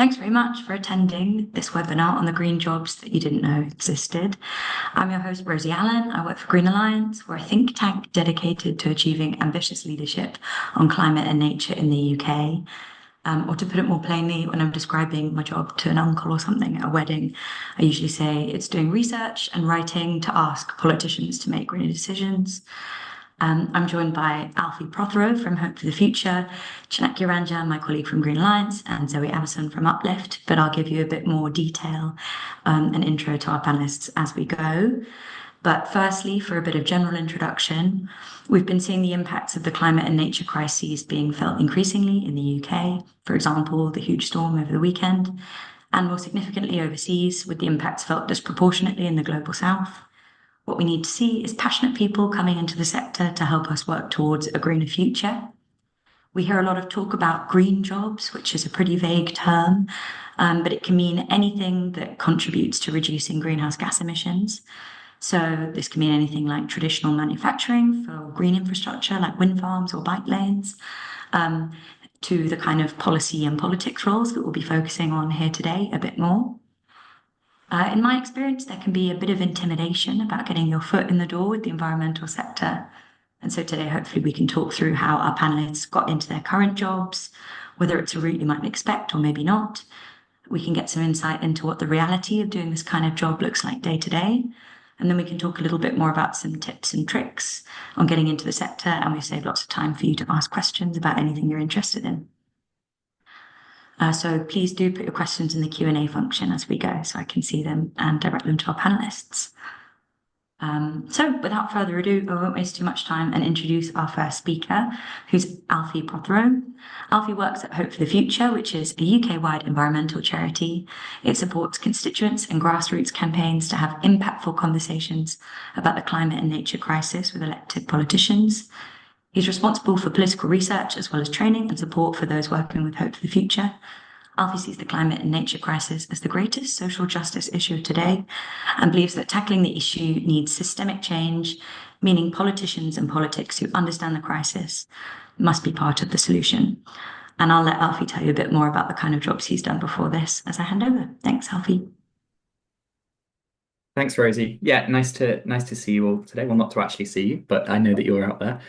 Thanks very much for attending this webinar on the green jobs that you didn't know existed. I'm your host, Rosie Allen. I work for Green Alliance. We're a think tank dedicated to achieving ambitious leadership on climate and nature in the UK. Or to put it more plainly, when I'm describing my job to an uncle or something at a wedding, I usually say it's doing research and writing to ask politicians to make greener decisions. I'm joined by Alfie Prothero from Hope for the Future, Chinaki Ranjan, my colleague from Green Alliance, and Zoe Amerson from Uplift, but I'll give you a bit more detail and intro to our panelists as we go. But firstly, for a bit of general introduction, we've been seeing the impacts of the climate and nature crises being felt increasingly in the UK, for example, the huge storm over the weekend, and more significantly overseas, with the impacts felt disproportionately in the global south. What we need to see is passionate people coming into the sector to help us work towards a greener future. We hear a lot of talk about green jobs, which is a pretty vague term, but it can mean anything that contributes to reducing greenhouse gas emissions. So this can mean anything like traditional manufacturing for green infrastructure, like wind farms or bike lanes, to the kind of policy and politics roles that we'll be focusing on here today a bit more. In my experience, there can be a bit of intimidation about getting your foot in the door with the environmental sector. And so today, hopefully, we can talk through how our panelists got into their current jobs, whether it's a route you might expect or maybe not. We can get some insight into what the reality of doing this kind of job looks like day to day. And then we can talk a little bit more about some tips and tricks on getting into the sector. And we've saved lots of time for you to ask questions about anything you're interested in. So please do put your questions in the Q&A function as we go so I can see them and direct them to our panelists. So without further ado, I won't waste too much time and introduce our first speaker, who's Alfie Prothero. Alfie works at Hope for the Future, which is a UK-wide environmental charity. It supports constituents and grassroots campaigns to have impactful conversations about the climate and nature crisis with elected politicians. He's responsible for political research as well as training and support for those working with Hope for the Future. Alfie sees the climate and nature crisis as the greatest social justice issue of today and believes that tackling the issue needs systemic change, meaning politicians and politics who understand the crisis must be part of the solution. And I'll let Alfie tell you a bit more about the kind of jobs he's done before this as I hand over. Thanks, Alfie. Thanks, Rosie. Yeah, nice to see you all today. Well, not to actually see you, but I know that you're out there.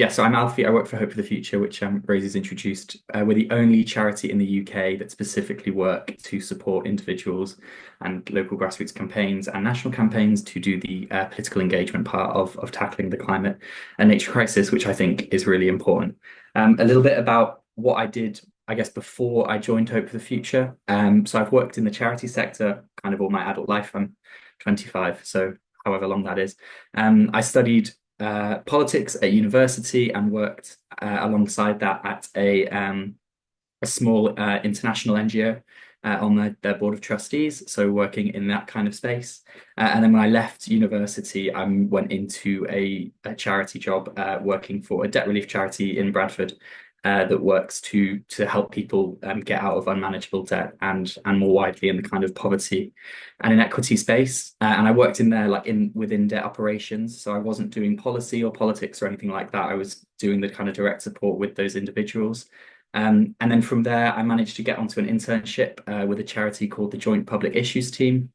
So I'm Alfie. I work for Hope for the Future, which Rosie's introduced. We're the only charity in the UK that specifically work to support individuals and local grassroots campaigns and national campaigns to do the political engagement part of tackling the climate and nature crisis, which I think is really important. A little bit about what I did, I guess, before I joined Hope for the Future. So I've worked in the charity sector kind of all my adult life. I'm 25, so however long that is. I studied politics at university and worked alongside that at a small international NGO on their board of trustees, so working in that kind of space. And then when I left university, I went into a charity job working for a debt relief charity in Bradford that works to help people get out of unmanageable debt and more widely in the kind of poverty and inequity space. And I worked in there within debt operations. So I wasn't doing policy or politics or anything like that. I was doing the kind of direct support with those individuals. And then from there, I managed to get onto an internship with a charity called the Joint Public Issues Team,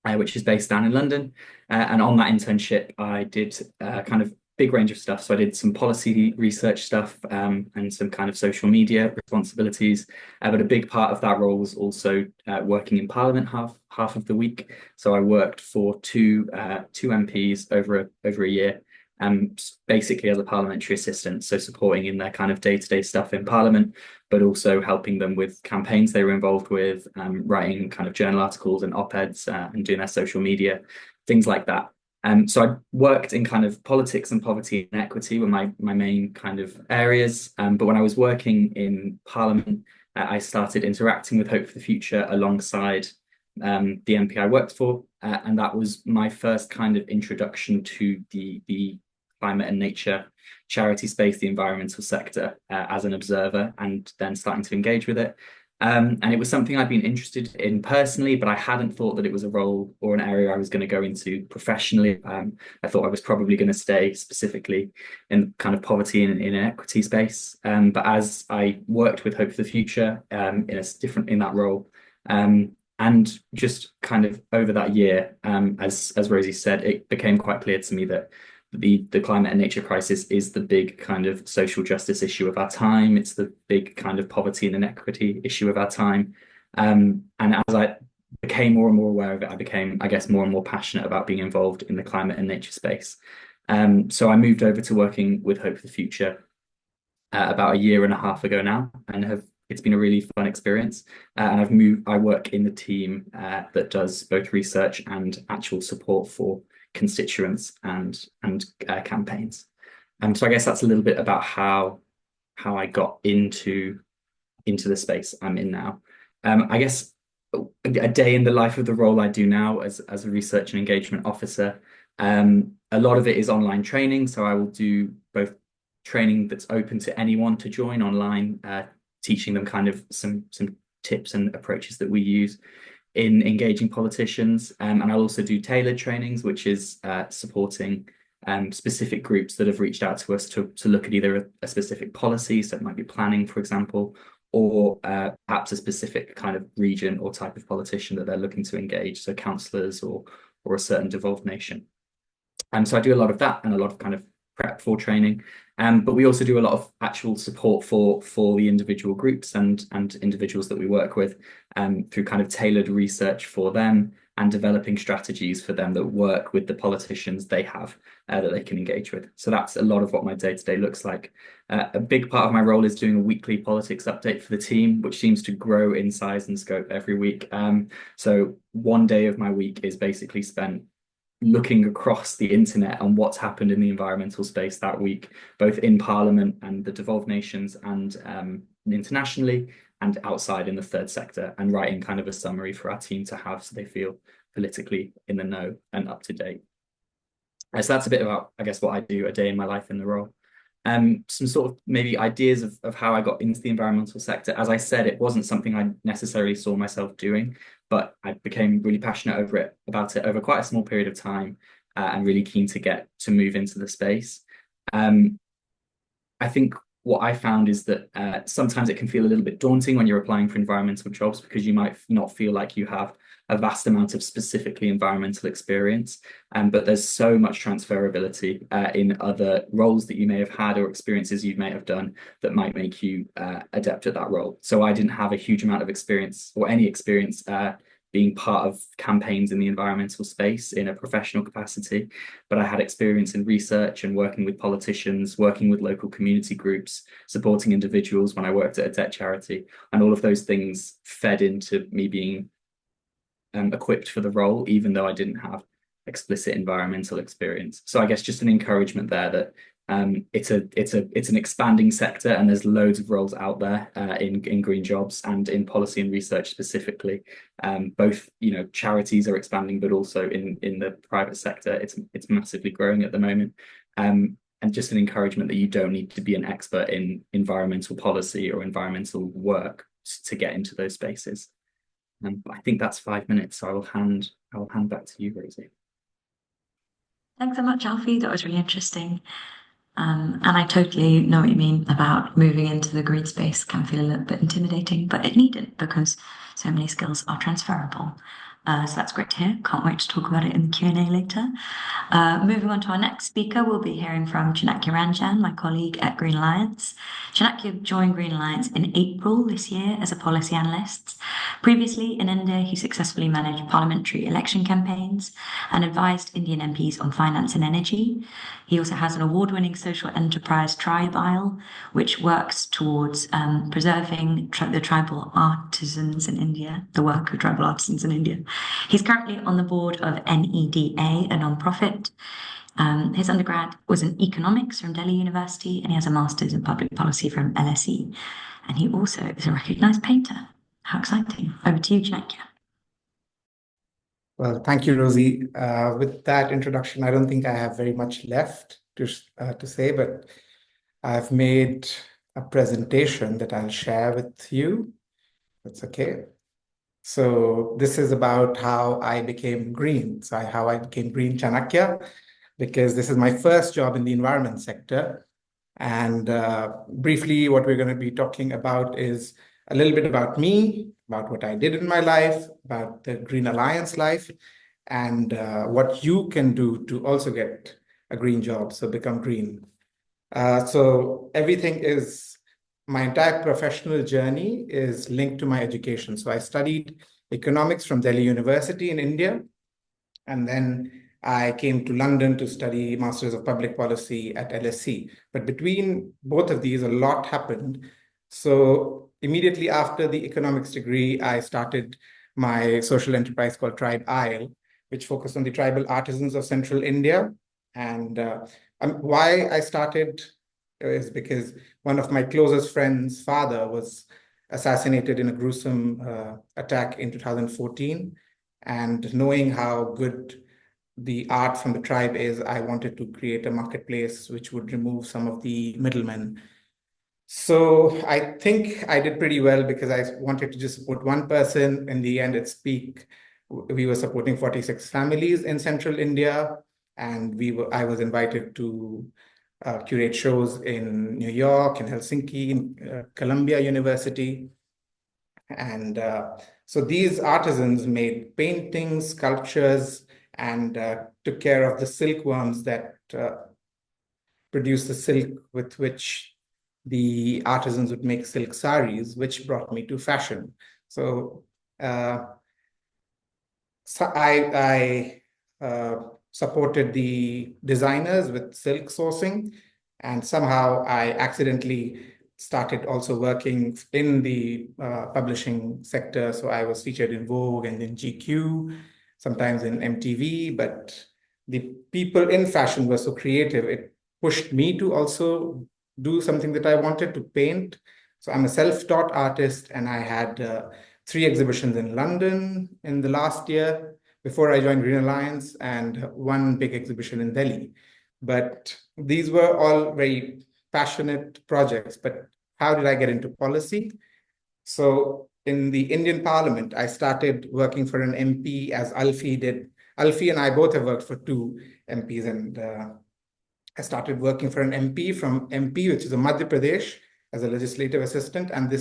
which is based down in London. And on that internship, I did kind of big range of stuff. So I did some policy research stuff and some kind of social media responsibilities. But a big part of that role was also working in Parliament half of the week. So I worked for two MPs over a year, basically as a parliamentary assistant. So supporting in their kind of day-to-day stuff in Parliament, but also helping them with campaigns they were involved with, writing kind of journal articles and op-eds and doing their social media, things like that. So I worked in kind of politics and poverty and equity were my main kind of areas. But when I was working in Parliament, I started interacting with Hope for the Future alongside the MP I worked for. And that was my first kind of introduction to the climate and nature charity space, the environmental sector, as an observer, and then starting to engage with it. And it was something I'd been interested in personally, but I hadn't thought that it was a role or an area I was going to go into professionally. I thought I was probably going to stay specifically in kind of poverty and inequity space. But as I worked with Hope for the Future in that role, and just kind of over that year, as Rosie said, it became quite clear to me that the climate and nature crisis is the big kind of social justice issue of our time. It's the big kind of poverty and inequity issue of our time. And as I became more and more aware of it, I became, I guess, more and more passionate about being involved in the climate and nature space. So I moved over to working with Hope for the Future about a year and a half ago now, and it's been a really fun experience. And I work in the team that does both research and actual support for constituents and campaigns. So I guess that's a little bit about how I got into the space I'm in now. I guess a day in the life of the role I do now as a research and engagement officer. A lot of it is online training, so I will do both training that's open to anyone to join online, teaching them kind of some tips and approaches that we use in engaging politicians. And I'll also do tailored trainings, which is supporting specific groups that have reached out to us to look at either a specific policy, so it might be planning, for example, or perhaps a specific kind of region or type of politician that they're looking to engage, so councillors or a certain devolved nation. So I do a lot of that and a lot of kind of prep for training. But we also do a lot of actual support for the individual groups and individuals that we work with through kind of tailored research for them and developing strategies for them that work with the politicians they have that they can engage with. So that's a lot of what my day-to-day looks like. A big part of my role is doing a weekly politics update for the team, which seems to grow in size and scope every week. So one day of my week is basically spent looking across the internet on what's happened in the environmental space that week, both in Parliament and the devolved nations and internationally and outside in the third sector, and writing kind of a summary for our team to have so they feel politically in the know and up to date. So that's a bit about, I guess, what I do a day in my life in the role. Some sort of maybe ideas of how I got into the environmental sector. As I said, it wasn't something I necessarily saw myself doing, but I became really passionate about it over quite a small period of time, and really keen to move into the space. I think what I found is that sometimes it can feel a little bit daunting when you're applying for environmental jobs because you might not feel like you have a vast amount of specifically environmental experience, but there's so much transferability in other roles that you may have had or experiences you may have done that might make you adept at that role. So I didn't have a huge amount of experience or any experience being part of campaigns in the environmental space in a professional capacity, but I had experience in research and working with politicians, working with local community groups, supporting individuals when I worked at a debt charity, and all of those things fed into me being equipped for the role, even though I didn't have explicit environmental experience. So I guess just an encouragement there that it's an expanding sector, and there's loads of roles out there in green jobs and in policy and research specifically. Both, charities are expanding, but also in the private sector, it's massively growing at the moment. And just an encouragement that you don't need to be an expert in environmental policy or environmental work to get into those spaces. I think that's 5 minutes, so I will hand back to you, Rosie. Thanks so much, Alfie. That was really interesting. And I totally know what you mean about moving into the green space can feel a little bit intimidating, but it needn't because so many skills are transferable. So that's great to hear. Can't wait to talk about it in the Q&A later. Moving on to our next speaker, we'll be hearing from Chanakya Ranjan, my colleague at Green Alliance. Chanakya joined Green Alliance in April this year as a policy analyst. Previously in India, he successfully managed parliamentary election campaigns and advised Indian MPs on finance and energy. He also has an award-winning social enterprise Tribe Isle, which works towards preserving the tribal artisans in India, the work of tribal artisans in India. He's currently on the board of NEDA, a non-profit. His undergrad was in economics from Delhi University, and he has a master's in public policy from LSE. And he also is a recognised painter. How exciting. Over to you, Chanakya. Well, thank you, Rosie. With that introduction, I don't think I have very much left to say, but I've made a presentation that I'll share with you. That's okay. So this is about how I became green. So how I became Green Chanakya, because this is my first job in the environment sector. And briefly, what we're going to be talking about is a little bit about me, about what I did in my life, about the Green Alliance life, and what you can do to also get a green job, so become green. So everything is, my entire professional journey is linked to my education. So I studied economics from Delhi University in India, and then I came to London to study Masters of Public Policy at LSE. But between both of these, a lot happened. So immediately after the economics degree, I started my social enterprise called Tribe Isle, which focused on the tribal artisans of central India. And why I started is because one of my closest friends' father was assassinated in a gruesome attack in 2014. And knowing how good the art from the tribe is, I wanted to create a marketplace which would remove some of the middlemen. So I think I did pretty well because I wanted to just support one person. In the end, its peak, we were supporting 46 families in central India, and I was invited to curate shows in New York, in Helsinki, in Columbia University. And so these artisans made paintings, sculptures, and took care of the silkworms that produce the silk with which the artisans would make silk saris, which brought me to fashion. So, I supported the designers with silk sourcing, and somehow I accidentally started also working in the publishing sector. So I was featured in Vogue and in GQ, sometimes in MTV, but the people in fashion were so creative. It pushed me to also do something that I wanted to paint. So I'm a self-taught artist, and I had 3 exhibitions in London in the last year before I joined Green Alliance, and one big exhibition in Delhi. But these were all very passionate projects. But how did I get into policy? So in the Indian Parliament, I started working for an MP as Alfie did. Alfie and I both have worked for 2 MPs, and I started working for an MP from MP, which is a Madhya Pradesh, as a legislative assistant. And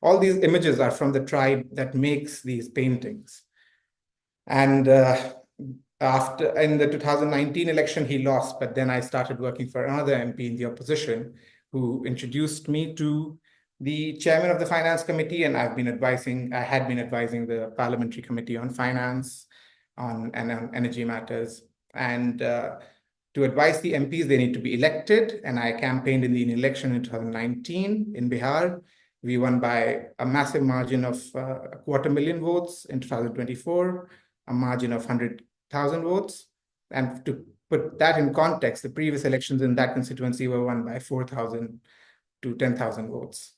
all these images are from the tribe that makes these paintings. And after in the 2019 election, he lost, but then I started working for another MP in the opposition who introduced me to the chairman of the finance committee, and I had been advising the parliamentary committee on finance and on energy matters. And to advise the MPs, they need to be elected. And I campaigned in the election in 2019 in Bihar. We won by a massive margin of 250,000 votes. In 2024, a margin of 100,000 votes. And to put that in context, the previous elections in that constituency were won by 4,000 to 10,000 votes.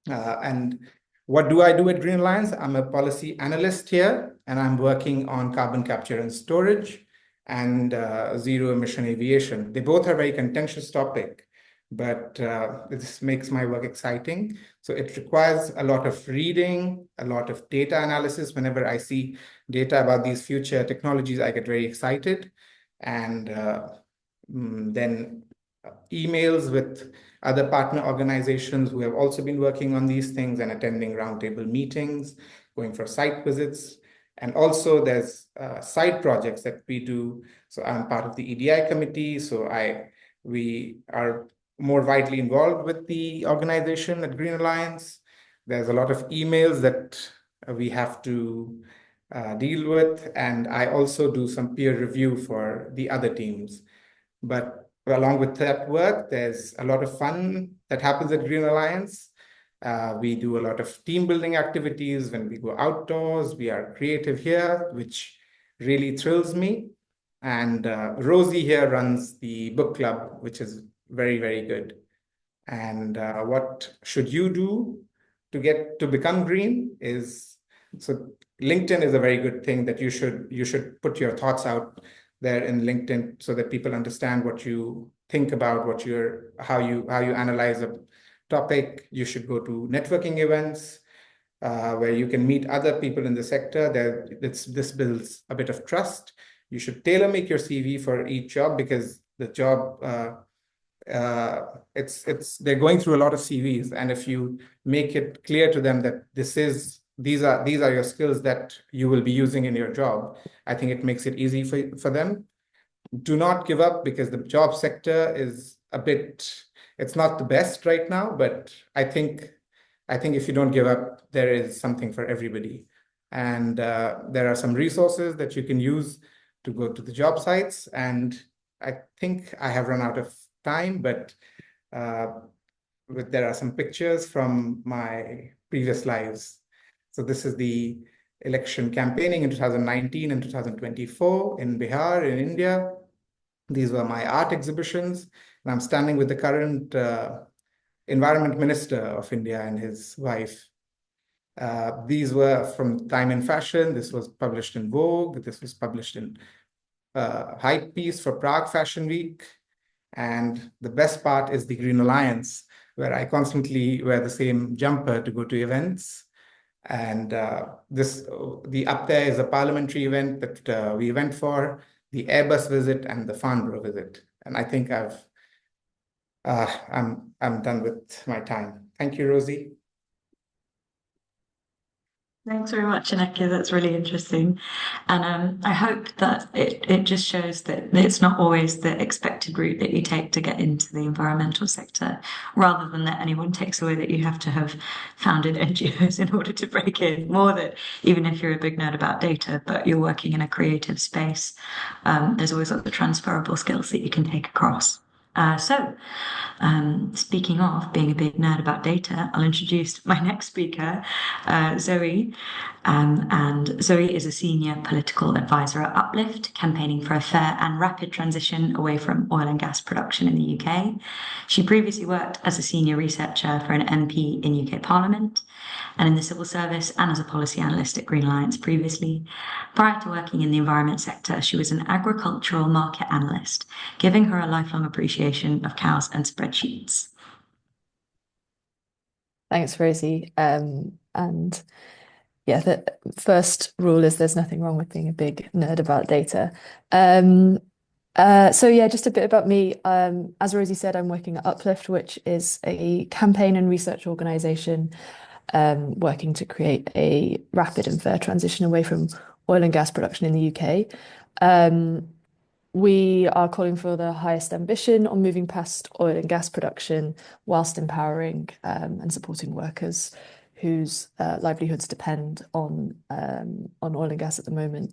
And what do I do at Green Alliance? I'm a policy analyst here, and I'm working on carbon capture and storage and zero emission aviation. They both are very contentious topic, but this makes my work exciting. So it requires a lot of reading, a lot of data analysis. Whenever I see data about these future technologies, I get very excited. And then emails with other partner organizations who have also been working on these things and attending roundtable meetings, going for site visits. And also there's side projects that we do. So I'm part of the EDI committee. So we are more widely involved with the organization at Green Alliance. There's a lot of emails that we have to deal with. And I also do some peer review for the other teams. But along with that work, there's a lot of fun that happens at Green Alliance. We do a lot of team building activities when we go outdoors. We are creative here, which really thrills me. And Rosie here runs the book club, which is very, very good. And what should you do to become green is, so LinkedIn is a very good thing that you should put your thoughts out there in LinkedIn so that people understand what you think about, how you analyze a topic. You should go to networking events. where you can meet other people in the sector. This builds a bit of trust. You should tailor make your CV for each job, because the job they're going through a lot of CVs, and if you make it clear to them that these are your skills that you will be using in your job, I think it makes it easy for them. Do not give up, because the job sector is it's not the best right now, but I think if you don't give up, there is something for everybody. And there are some resources that you can use to go to the job sites. And I think I have run out of time, but there are some pictures from my previous lives. So this is the election campaigning in 2019 and 2024 in Bihar, in India. These were my art exhibitions, and I'm standing with the current Environment Minister of India and his wife. These were from Time and Fashion. This was published in Vogue. This was published in Hype Piece for Prague Fashion Week. And the best part is the Green Alliance, where I constantly wear the same jumper to go to events. And the up there is a parliamentary event that we went for, the Airbus visit and the Farnborough visit. And I think I'm done with my time. Thank you, Rosie. Thanks very much, Aneka. That's really interesting. And I hope that it just shows that it's not always the expected route that you take to get into the environmental sector, rather than that anyone takes away that you have to have founded NGOs in order to break in. More that even if you're a big nerd about data, but you're working in a creative space, there's always other transferable skills that you can take across. Speaking of being a big nerd about data, I'll introduce my next speaker, Zoe. And Zoe is a senior political advisor at Uplift, campaigning for a fair and rapid transition away from oil and gas production in the UK. She previously worked as a senior researcher for an MP in UK Parliament, and in the civil service, and as a policy analyst at Green Alliance previously. Prior to working in the environment sector, she was an agricultural market analyst, giving her a lifelong appreciation of cows and spreadsheets. Thanks, Rosie. And yeah, the first rule is there's nothing wrong with being a big nerd about data. So yeah, just a bit about me. As Rosie said, I'm working at Uplift, which is a campaign and research organization working to create a rapid and fair transition away from oil and gas production in the UK. We are calling for the highest ambition on moving past oil and gas production whilst empowering and supporting workers whose livelihoods depend on oil and gas at the moment.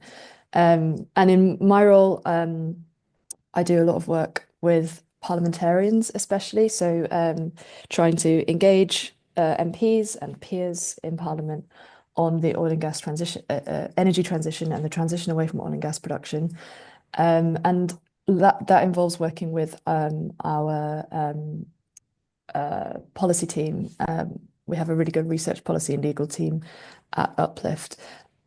And in my role, I do a lot of work with parliamentarians, especially, so trying to engage MPs and peers in Parliament on the oil and gas transition, energy transition, and the transition away from oil and gas production. And that involves working with our policy team. We have a really good research policy and legal team at Uplift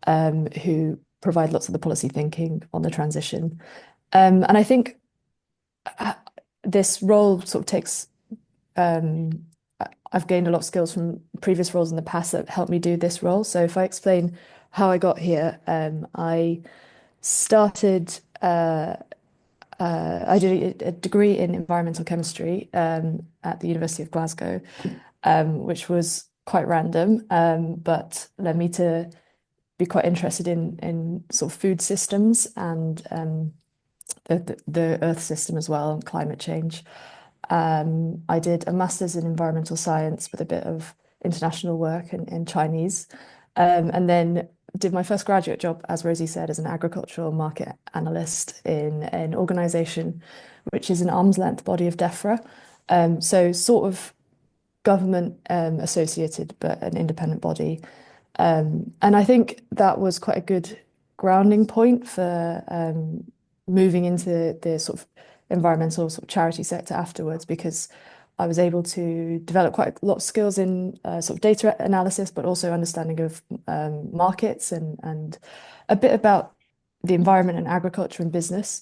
who provide lots of the policy thinking on the transition. And I think this role sort of takes, I've gained a lot of skills from previous roles in the past that helped me do this role. So if I explain how I got here, I started, I did a degree in environmental chemistry at the University of Glasgow, which was quite random, but led me to be quite interested in sort of food systems and the Earth system as well, and climate change. I did a master's in environmental science with a bit of international work in Chinese, and then did my first graduate job, as Rosie said, as an agricultural market analyst in an organisation which is an arm's length body of DEFRA, so sort of government associated, but an independent body. And I think that was quite a good grounding point for moving into the sort of environmental sort of charity sector afterwards, because I was able to develop quite a lot of skills in sort of data analysis, but also understanding of markets and a bit about the environment and agriculture and business.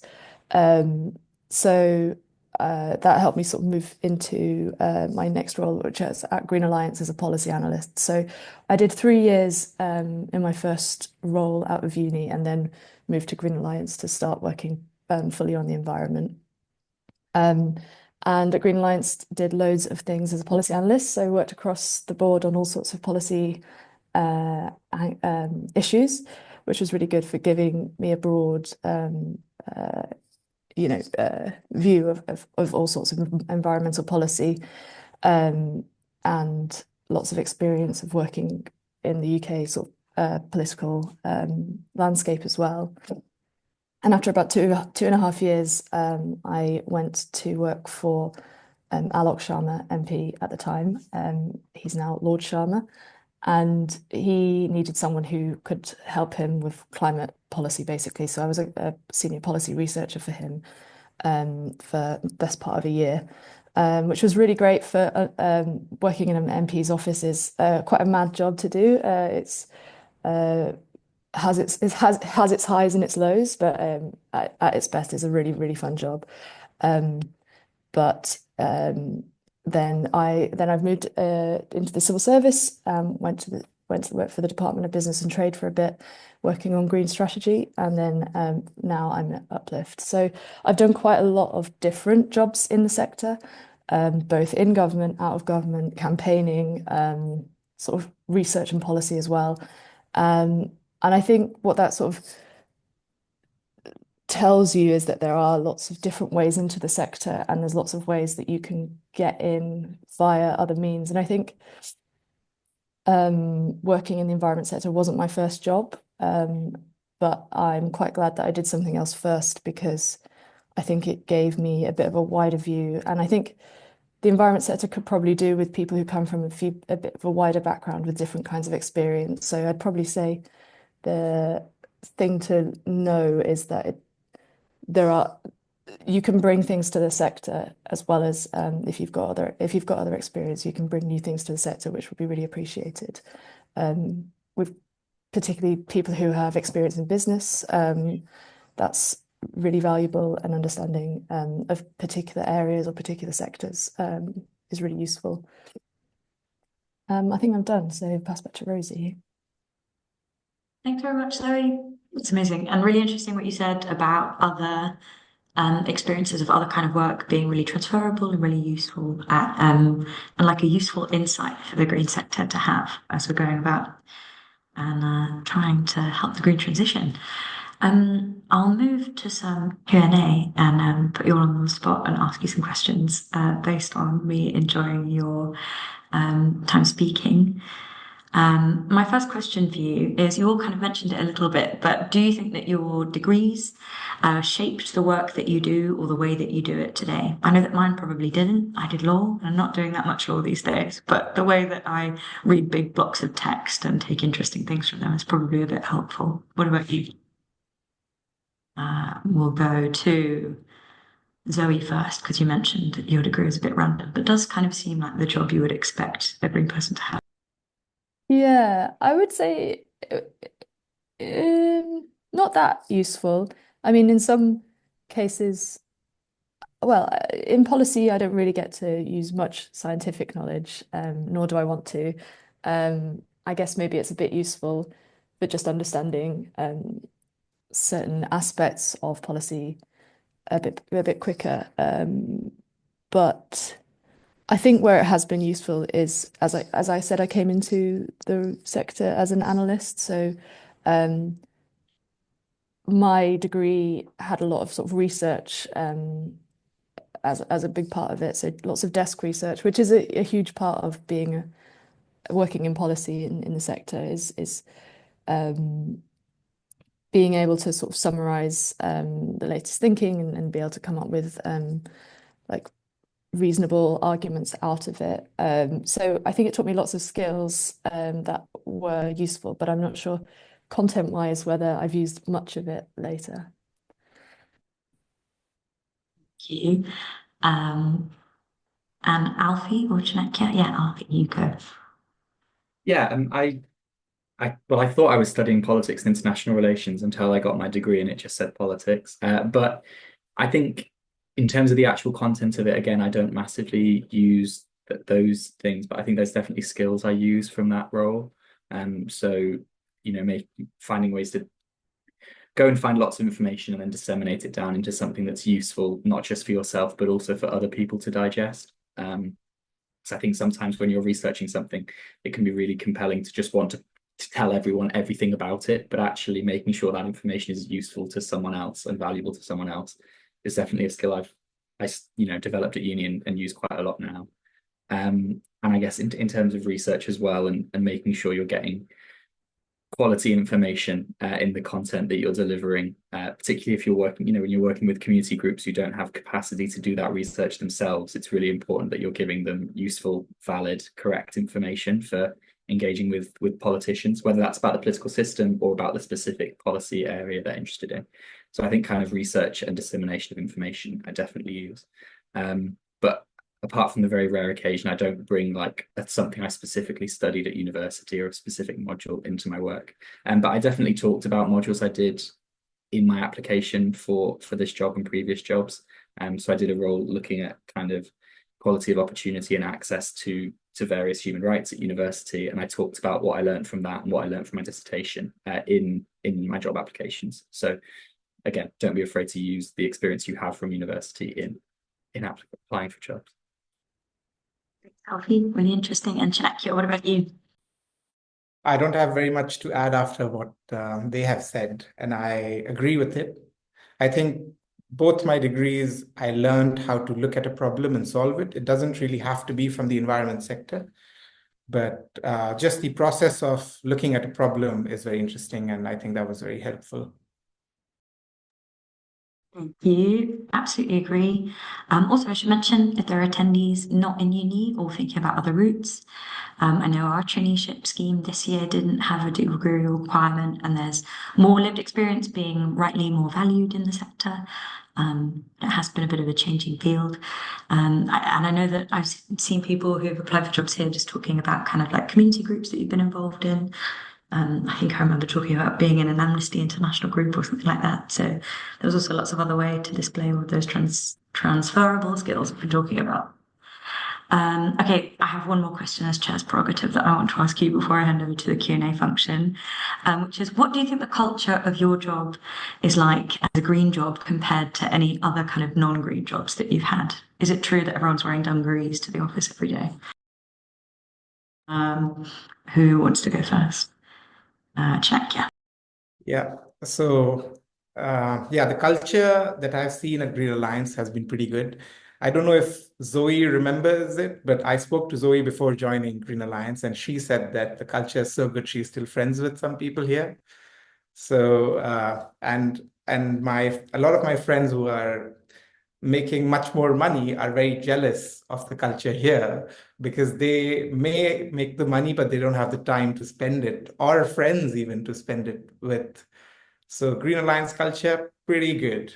So that helped me sort of move into my next role, which is at Green Alliance as a policy analyst. So I did 3 years in my first role out of uni, and then moved to Green Alliance to start working fully on the environment. And at Green Alliance did loads of things as a policy analyst. So I worked across the board on all sorts of policy issues, which was really good for giving me a broad view of all sorts of environmental policy, and lots of experience of working in the UK sort of political landscape as well. And after about 2.5 years, I went to work for Alok Sharma MP at the time. He's now Lord Sharma, and he needed someone who could help him with climate policy, basically. So I was a senior policy researcher for him for the best part of a year, which was really great for working in an MP's office. Is quite a mad job to do. It's has its highs and its lows, but at its best, it's a really, really fun job. But then I've moved into the civil service. Went to work for the Department of Business and Trade for a bit, working on green strategy, and then now I'm at Uplift. So I've done quite a lot of different jobs in the sector, both in government, out of government, campaigning, sort of research and policy as well. And I think what that sort of tells you is that there are lots of different ways into the sector, and there's lots of ways that you can get in via other means. And I think working in the environment sector wasn't my first job, but I'm quite glad that I did something else first, because I think it gave me a bit of a wider view. And I think the environment sector could probably do with people who come from a bit of a wider background with different kinds of experience. So I'd probably say the thing to know is that you can bring things to the sector, as well as if you've got other experience, you can bring new things to the sector, which would be really appreciated. With particularly people who have experience in business, that's really valuable, and understanding of particular areas or particular sectors is really useful. I think I'm done, so pass back to Rosie. Thanks very much, Zoe. It's amazing and really interesting what you said about other experiences of other kind of work being really transferable and really useful and like a useful insight for the green sector to have as we're going about and trying to help the green transition. I'll move to some Q&A and put you all on the spot and ask you some questions based on me enjoying your time speaking. My first question for you is, you all kind of mentioned it a little bit, but do you think that your degrees shaped the work that you do or the way that you do it today? I know that mine probably didn't. I did law, and I'm not doing that much law these days, but the way that I read big blocks of text and take interesting things from them is probably a bit helpful. What about you? We'll go to Zoe first, because you mentioned that your degree is a bit random, but does kind of seem like the job you would expect every person to have. Yeah, I would say not that useful. I mean, in some cases, well, in policy, I don't really get to use much scientific knowledge, nor do I want to. I guess maybe it's a bit useful for just understanding certain aspects of policy a bit quicker. But I think where it has been useful is, as I said, I came into the sector as an analyst, so my degree had a lot of sort of research as a big part of it. So lots of desk research, which is a huge part of working in policy in the sector, is being able to sort of summarize the latest thinking and be able to come up with like reasonable arguments out of it. So I think it taught me lots of skills that were useful, but I'm not sure content-wise whether I've used much of it later. Thank you. And Alfie or Jeanette? Yeah, Alfie, you go. Yeah, I thought I was studying politics and international relations until I got my degree and it just said politics. But I think in terms of the actual content of it, again, I don't massively use those things, but I think there's definitely skills I use from that role. So, finding ways to go and find lots of information and then disseminate it down into something that's useful, not just for yourself, but also for other people to digest. So I think sometimes when you're researching something, it can be really compelling to just want to tell everyone everything about it, but actually making sure that information is useful to someone else and valuable to someone else is definitely a skill I developed at uni and use quite a lot now. And I guess in terms of research as well, and making sure you're getting quality information in the content that you're delivering, particularly if you're working, when you're working with community groups who don't have capacity to do that research themselves, it's really important that you're giving them useful, valid, correct information for engaging with politicians, whether that's about the political system or about the specific policy area they're interested in. So I think kind of research and dissemination of information I definitely use. But apart from the very rare occasion, I don't bring like something I specifically studied at university or a specific module into my work. But I definitely talked about modules I did in my application for this job and previous jobs. So I did a role looking at kind of quality of opportunity and access to various human rights at university, and I talked about what I learned from that and what I learned from my dissertation in my job applications. So again, don't be afraid to use the experience you have from university in applying for jobs. Alfie, really interesting. And Shanakia, what about you? I don't have very much to add after what they have said, and I agree with it. I think both my degrees, I learned how to look at a problem and solve it. It doesn't really have to be from the environment sector, but just the process of looking at a problem is very interesting, and I think that was very helpful. Thank you. Absolutely agree. Also, I should mention if there are attendees not in uni or thinking about other routes, I know our traineeship scheme this year didn't have a degree requirement, and there's more lived experience being rightly more valued in the sector. It has been a bit of a changing field. And I know that I've seen people who've applied for jobs here just talking about kind of like community groups that you've been involved in. I think I remember talking about being in an Amnesty International group or something like that. So there was also lots of other way to display all those transferable skills we're talking about. Okay, I have one more question as chair's prerogative that I want to ask you before I hand over to the Q&A function, which is, what do you think the culture of your job is like as a green job compared to any other kind of non-green jobs that you've had? Is it true that everyone's wearing dungarees to the office every day? Who wants to go first? Check, yeah. Yeah. So, the culture that I've seen at Green Alliance has been pretty good. I don't know if Zoe remembers it, but I spoke to Zoe before joining Green Alliance, and she said that the culture is so good she's still friends with some people here. So, and a lot of my friends who are making much more money are very jealous of the culture here because they may make the money, but they don't have the time to spend it, or friends even to spend it with. So Green Alliance culture, pretty good.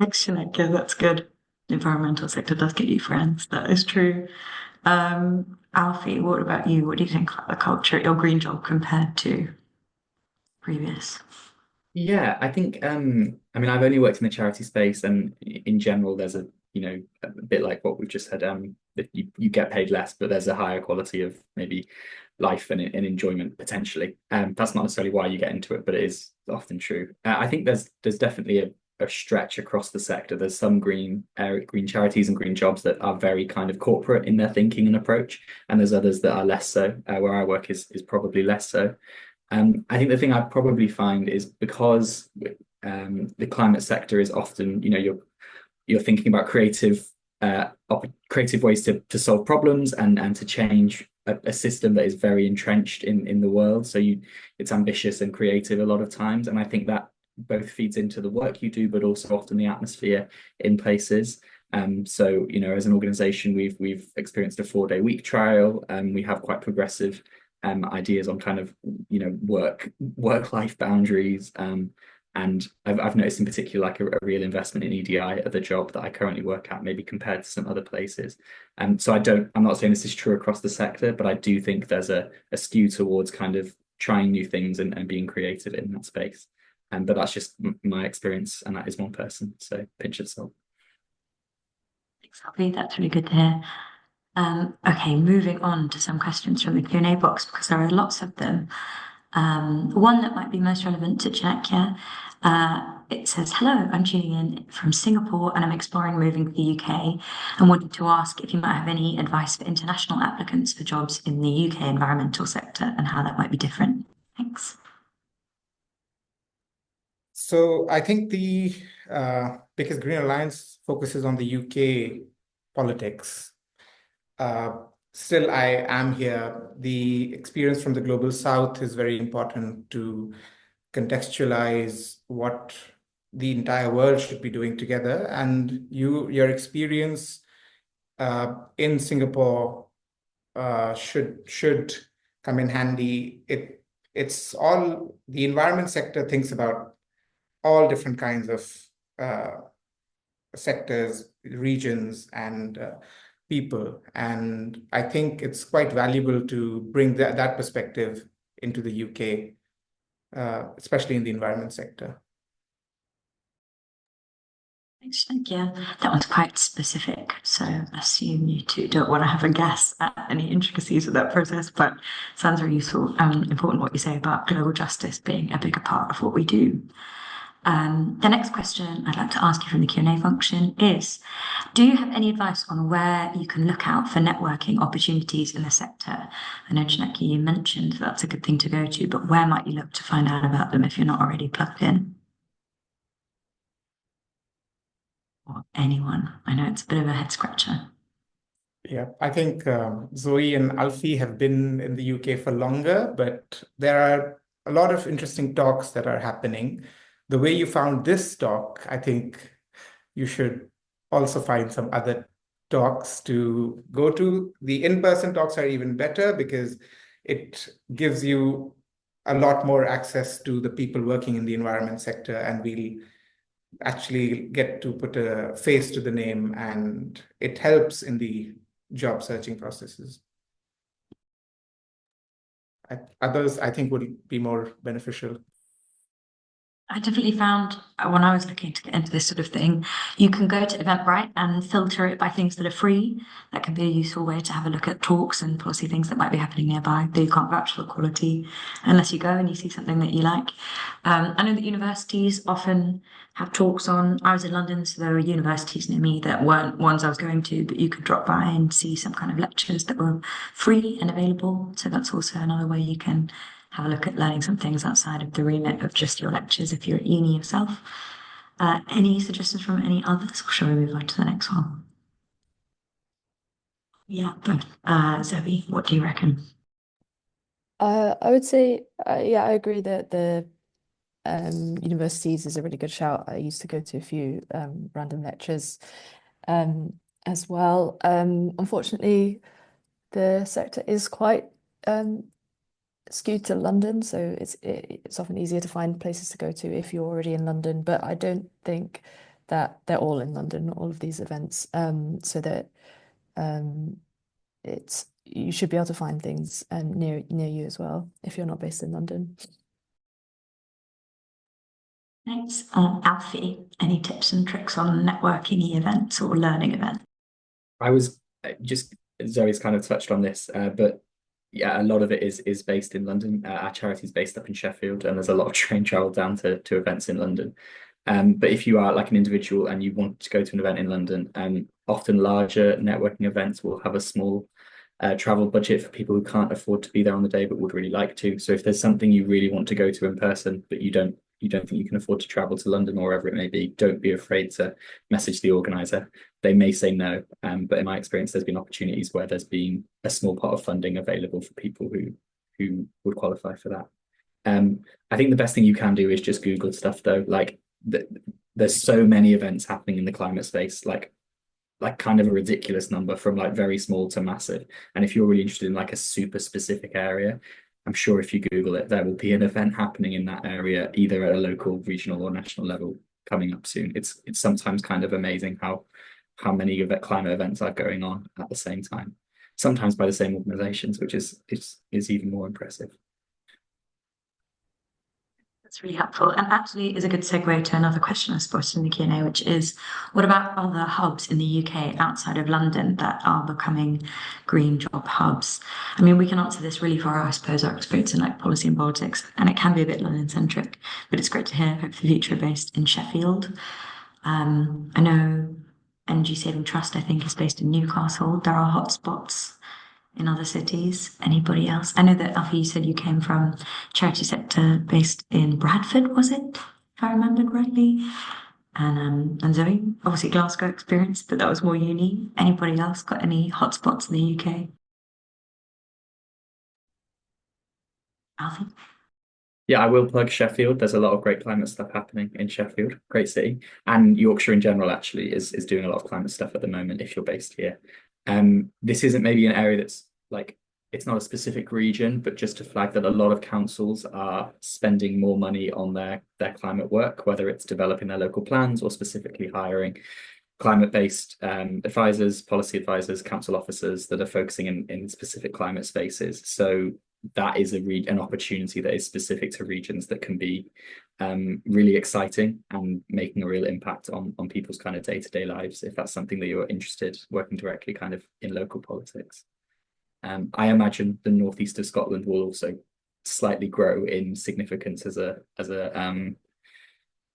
Excellent. Yeah, that's good. The environmental sector does get you friends. That is true. Alfie, what about you? What do you think about the culture at your green job compared to previous? Yeah, I think I've only worked in the charity space, and in general there's a bit like what we've just said, that you get paid less, but there's a higher quality of maybe life and enjoyment potentially. That's not necessarily why you get into it, but it is often true. I think there's definitely a stretch across the sector. There's some green charities and green jobs that are very kind of corporate in their thinking and approach, and there's others that are less so. Where I work is probably less so. I think the thing I probably find is because the climate sector is often, you're thinking about creative ways to solve problems and to change a system that is very entrenched in the world. So it's ambitious and creative a lot of times, and I think that both feeds into the work you do, but also often the atmosphere in places. So as an organization, we've experienced a 4-day week trial, and we have quite progressive ideas on kind of work-life boundaries, and I've noticed in particular like a real investment in EDI at the job that I currently work at, maybe compared to some other places. So I'm not saying this is true across the sector, but I do think there's a skew towards kind of trying new things and being creative in that space. But that's just my experience, and that is one person, so pinch of salt. Thanks, Alfie. That's really good to hear. Okay, moving on to some questions from the Q&A box, because there are lots of them. One that might be most relevant to Chanakya. It says, hello, I'm tuning in from Singapore and I'm exploring moving to the UK and wanted to ask if you might have any advice for international applicants for jobs in the UK environmental sector and how that might be different. Thanks. So I think because Green Alliance focuses on the UK politics, still I am here. The experience from the Global South is very important to contextualize what the entire world should be doing together. And your experience in Singapore should come in handy. It's all the environment sector thinks about all different kinds of sectors, regions, and people. And I think it's quite valuable to bring that perspective into the UK, especially in the environment sector. Thanks, yeah, that one's quite specific. So I assume you two don't want to have a guess at any intricacies of that process, but sounds very useful and important what you say about global justice being a bigger part of what we do. The next question I'd like to ask you from the Q&A function is, do you have any advice on where you can look out for networking opportunities in the sector? I know, Chinaki, you mentioned that's a good thing to go to, but where might you look to find out about them if you're not already plugged in? Or anyone? I know it's a bit of a head scratcher. Yeah, I think Zoe and Alfie have been in the UK for longer, but there are a lot of interesting talks that are happening. The way you found this talk, I think you should also find some other talks to go to. The in-person talks are even better because it gives you a lot more access to the people working in the environment sector, and we'll actually get to put a face to the name, and it helps in the job searching processes. Others, I think, would be more beneficial. I definitely found when I was looking to get into this sort of thing, you can go to Eventbrite and filter it by things that are free. That can be a useful way to have a look at talks and policy things that might be happening nearby, though you can't vouch for the quality unless you go and you see something that you like. I know that universities often have talks on. I was in London, so there were universities near me that weren't ones I was going to, but you could drop by and see some kind of lectures that were free and available. So that's also another way you can have a look at learning some things outside of the remit of just your lectures if you're at uni yourself. Any suggestions from any others, or shall we move on to the next one? Yeah, Zoe, what do you reckon? I would say, yeah, I agree that the universities is a really good shout. I used to go to a few random lectures as well. Unfortunately, the sector is quite skewed to London, so it's often easier to find places to go to if you're already in London. But I don't think that they're all in London, all of these events, so that you should be able to find things near you as well if you're not based in London. Thanks. Alfie, any tips and tricks on networking events or learning events? I was just Zoe's kind of touched on this, but yeah, a lot of it is based in London. Our charity is based up in Sheffield, and there's a lot of train travel down to events in London. But if you are like an individual and you want to go to an event in London, often larger networking events will have a small travel budget for people who can't afford to be there on the day but would really like to. So if there's something you really want to go to in person, but you don't think you can afford to travel to London or wherever it may be, don't be afraid to message the organizer. They may say no, but in my experience, there's been opportunities where there's been a small pot of funding available for people who would qualify for that. I think the best thing you can do is just Google stuff though. Like there's so many events happening in the climate space, like kind of a ridiculous number from like very small to massive. And if you're really interested in like a super specific area, I'm sure if you Google it, there will be an event happening in that area, either at a local, regional, or national level coming up soon. It's sometimes kind of amazing how many climate events are going on at the same time, sometimes by the same organizations, which is even more impressive. It's really helpful, and actually is a good segue to another question I spotted in the Q&A, which is, what about other hubs in the UK outside of London that are becoming green job hubs? I mean, we can answer this really for, I suppose, our experience in like policy and politics, and it can be a bit London-centric, but it's great to hear Hope for the Future are based in Sheffield. I know Energy Saving Trust, I think, is based in Newcastle. There are hotspots in other cities. Anybody else? I know that Alfie, you said you came from charity sector based in Bradford, was it? If I remembered rightly. And Zoe, obviously Glasgow experience, but that was more uni. Anybody else got any hotspots in the UK? Alfie? Yeah, I will plug Sheffield. There's a lot of great climate stuff happening in Sheffield, great city. And Yorkshire in general actually is doing a lot of climate stuff at the moment if you're based here. This isn't maybe an area that's like, it's not a specific region, but just to flag that a lot of councils are spending more money on their climate work, whether it's developing their local plans or specifically hiring climate-based advisors, policy advisors, council officers that are focusing in specific climate spaces. So that is an opportunity that is specific to regions that can be really exciting and making a real impact on people's kind of day-to-day lives, if that's something that you're interested working directly kind of in local politics. I imagine the northeast of Scotland will also slightly grow in significance as a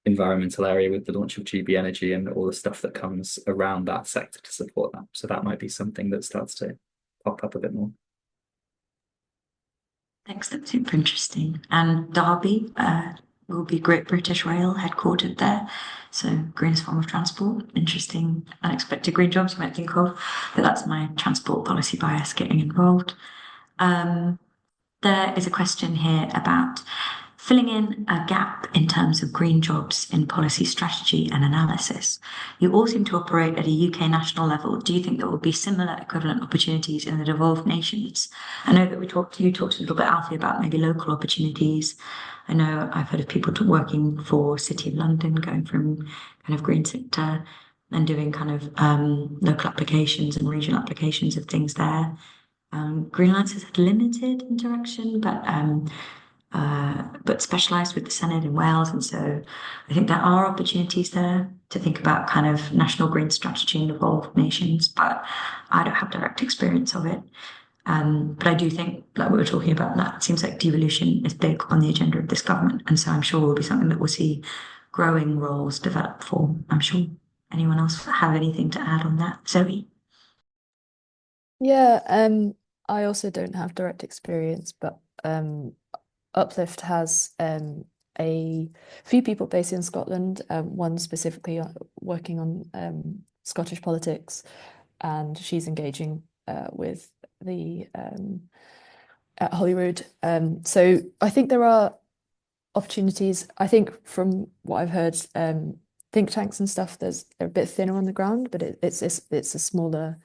environmental area with the launch of GB Energy and all the stuff that comes around that sector to support that. So that might be something that starts to pop up a bit more. Thanks, that's super interesting. And Derby will be Great British Rail headquartered there. So greenest form of transport, interesting, unexpected green jobs you might think of, but that's my transport policy bias getting involved. There is a question here about filling in a gap in terms of green jobs in policy strategy and analysis. You all seem to operate at a UK national level. Do you think there will be similar equivalent opportunities in the devolved nations? I know that you talked a little bit, Alfie, about maybe local opportunities. I know I've heard of people working for City of London, going from kind of green sector and doing kind of local applications and regional applications of things there. Green Alliance has had limited interaction, but specialised with the Senedd in Wales, and so I think there are opportunities there to think about kind of national green strategy in devolved nations, but I don't have direct experience of it. But I do think, like we were talking about, that it seems like devolution is big on the agenda of this government, and so I'm sure will be something that we'll see growing roles develop for. I'm sure. Anyone else have anything to add on that? Zoe? Yeah, I also don't have direct experience, but Uplift has a few people based in Scotland, one specifically working on Scottish politics, and she's engaging with the at Holyrood. So I think there are opportunities. I think from what I've heard, think tanks and stuff, they're a bit thinner on the ground, but it's a smaller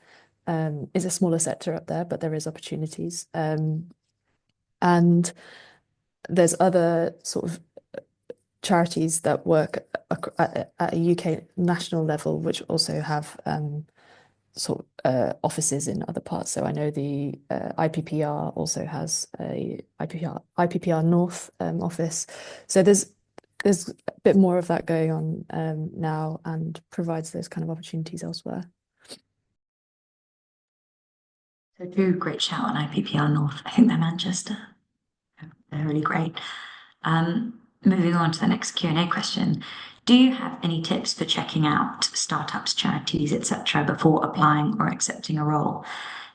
sector up there, but there is opportunities. And there's other sort of charities that work at a UK national level, which also have offices in other parts. So I know the IPPR also has a IPPR North office. So there's a bit more of that going on now, and provides those kind of opportunities elsewhere. So do great shout on IPPR North. I think they're Manchester. They're really great. Moving on to the next Q&A question. Do you have any tips for checking out startups, charities, etc., before applying or accepting a role,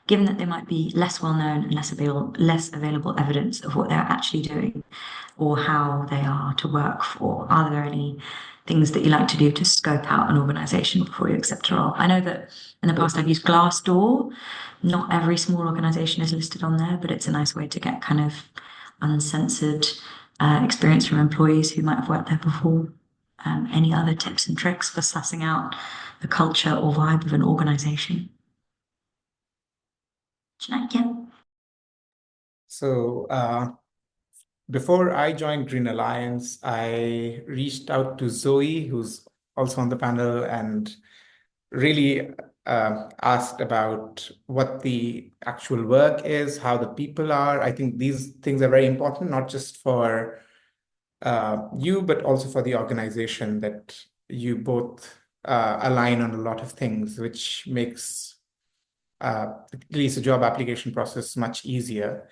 given that they might be less well known and less available evidence of what they're actually doing or how they are to work for? Are there any things that you like to do to scope out an organisation before you accept a role? I know that in the past I've used Glassdoor. Not every small organisation is listed on there, but it's a nice way to get kind of uncensored experience from employees who might have worked there before. Any other tips and tricks for sussing out the culture or vibe of an organisation? Jeanette, yeah. So before I joined Green Alliance, I reached out to Zoe, who's also on the panel, and really asked about what the actual work is, how the people are. I think these things are very important, not just for you, but also for the organization, that you both align on a lot of things, which makes at least the job application process much easier.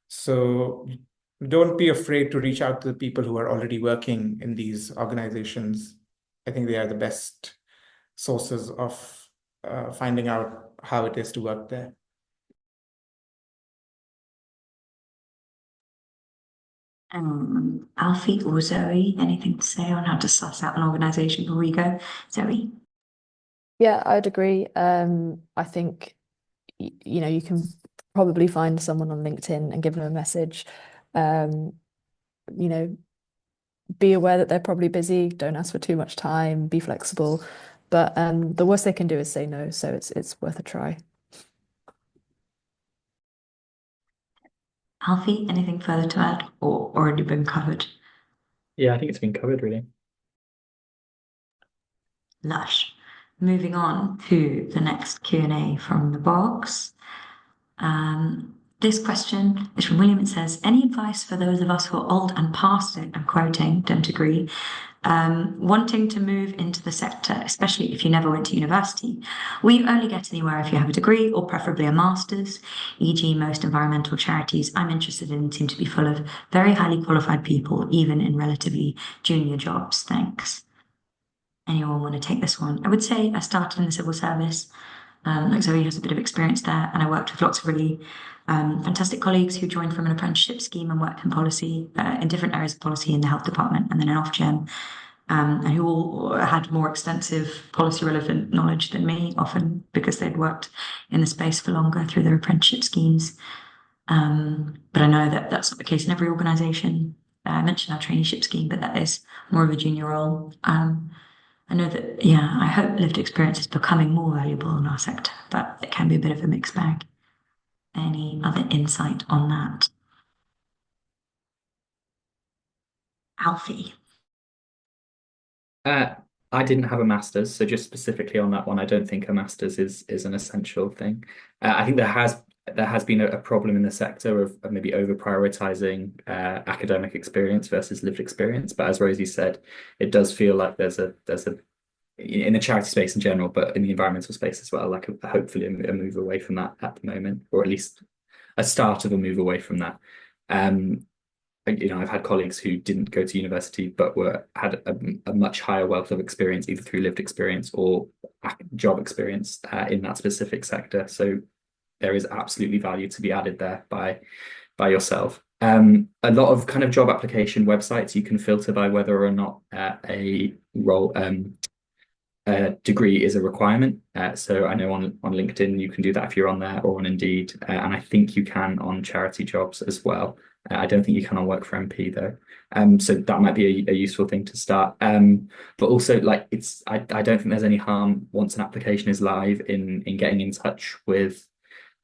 So don't be afraid to reach out to the people who are already working in these organizations. I think they are the best sources of finding out how it is to work there. Alfie or Zoe, anything to say on how to suss out an organization before we go? Zoe? Yeah, I'd agree. I think you can probably find someone on LinkedIn and give them a message. You know, be aware that they're probably busy. Don't ask for too much time. Be flexible. But the worst they can do is say no. So it's worth a try. Alfie, anything further to add or already been covered? Yeah, I think it's been covered really. Lush. Moving on to the next Q&A from the box. This question is from William. It says, any advice for those of us who are old and past it, I'm quoting, don't agree, wanting to move into the sector, especially if you never went to university? Will you only get anywhere if you have a degree or preferably a master's? E.g., most environmental charities I'm interested in seem to be full of very highly qualified people, even in relatively junior jobs. Thanks. Anyone want to take this one? I would say I started in the civil service. Like Zoe has a bit of experience there, and I worked with lots of really fantastic colleagues who joined from an apprenticeship scheme and worked in policy, in different areas of policy in the health department and then in Ofgem, and who all had more extensive policy relevant knowledge than me, often because they'd worked in the space for longer through their apprenticeship schemes. But I know that that's not the case in every organisation. I mentioned our traineeship scheme, but that is more of a junior role. I know that, yeah, I hope lived experience is becoming more valuable in our sector, but it can be a bit of a mixed bag. Any other insight on that? Alfie. I didn't have a master's, so just specifically on that one, I don't think a master's is an essential thing. I think there has been a problem in the sector of maybe over prioritizing academic experience versus lived experience. But as Rosie said, it does feel like there's a in the charity space in general, but in the environmental space as well, like hopefully a move away from that at the moment, or at least a start of a move away from that. I've had colleagues who didn't go to university but had a much higher wealth of experience, either through lived experience or job experience in that specific sector. So there is absolutely value to be added there by yourself. A lot of kind of job application websites, you can filter by whether or not a role degree is a requirement. So I know on LinkedIn you can do that if you're on there, or on Indeed, and I think you can on charity jobs as well. I don't think you can on Work for MP though. So that might be a useful thing to start. But also, like, I don't think there's any harm once an application is live in getting in touch with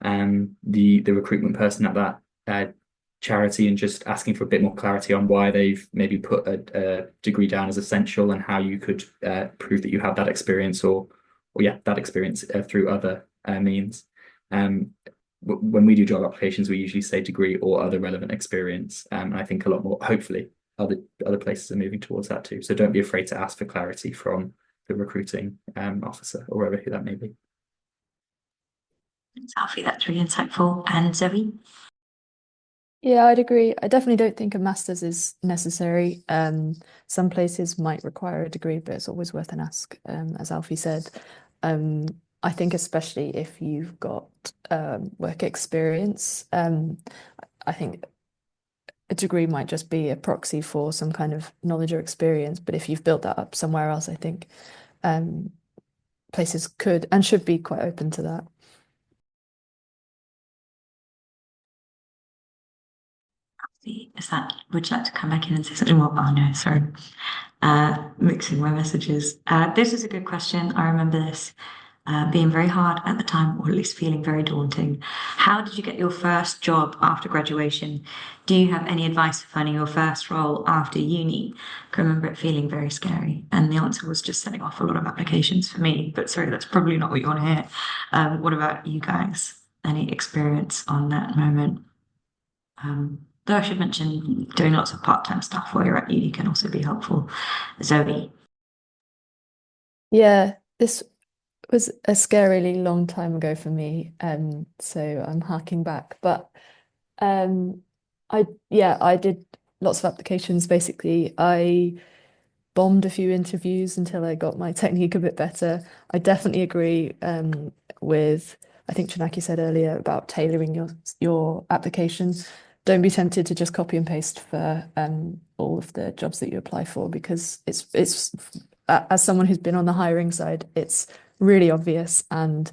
the recruitment person at that charity and just asking for a bit more clarity on why they've maybe put a degree down as essential, and how you could prove that you have that experience, or that experience through other means. When we do job applications, we usually say degree or other relevant experience. And I think a lot more, hopefully, other places are moving towards that too. So don't be afraid to ask for clarity from the recruiting officer, or whoever who that may be. Thanks, Alfie. That's really insightful. And Zoe? Yeah, I'd agree. I definitely don't think a master's is necessary. Some places might require a degree, but it's always worth an ask, as Alfie said. I think especially if you've got work experience, I think a degree might just be a proxy for some kind of knowledge or experience. But if you've built that up somewhere else, I think places could and should be quite open to that. Would you like to come back in and say something more? Oh no, sorry. Mixing my messages. This is a good question. I remember this being very hard at the time, or at least feeling very daunting. How did you get your first job after graduation? Do you have any advice for finding your first role after uni? I can remember it feeling very scary. And the answer was just sending off a lot of applications for me. But sorry, that's probably not what you want to hear. What about you guys? Any experience on that moment? Though I should mention doing lots of part-time stuff while you're at uni can also be helpful. Zoe. Yeah, this was a scarily long time ago for me, so I'm harking back. But I did lots of applications. Basically, I bombed a few interviews until I got my technique a bit better. I definitely agree with I think Chinaki said earlier about tailoring your application. Don't be tempted to just copy and paste for all of the jobs that you apply for, because it's as someone who's been on the hiring side, it's really obvious, and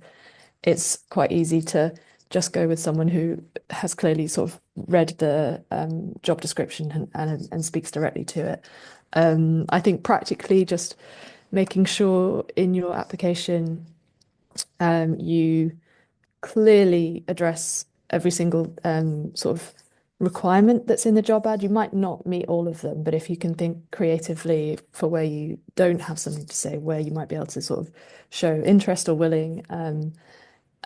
it's quite easy to just go with someone who has clearly sort of read the job description and speaks directly to it. I think practically just making sure in your application you clearly address every single sort of requirement that's in the job ad. You might not meet all of them, but if you can think creatively for where you don't have something to say, where you might be able to sort of show interest or willing.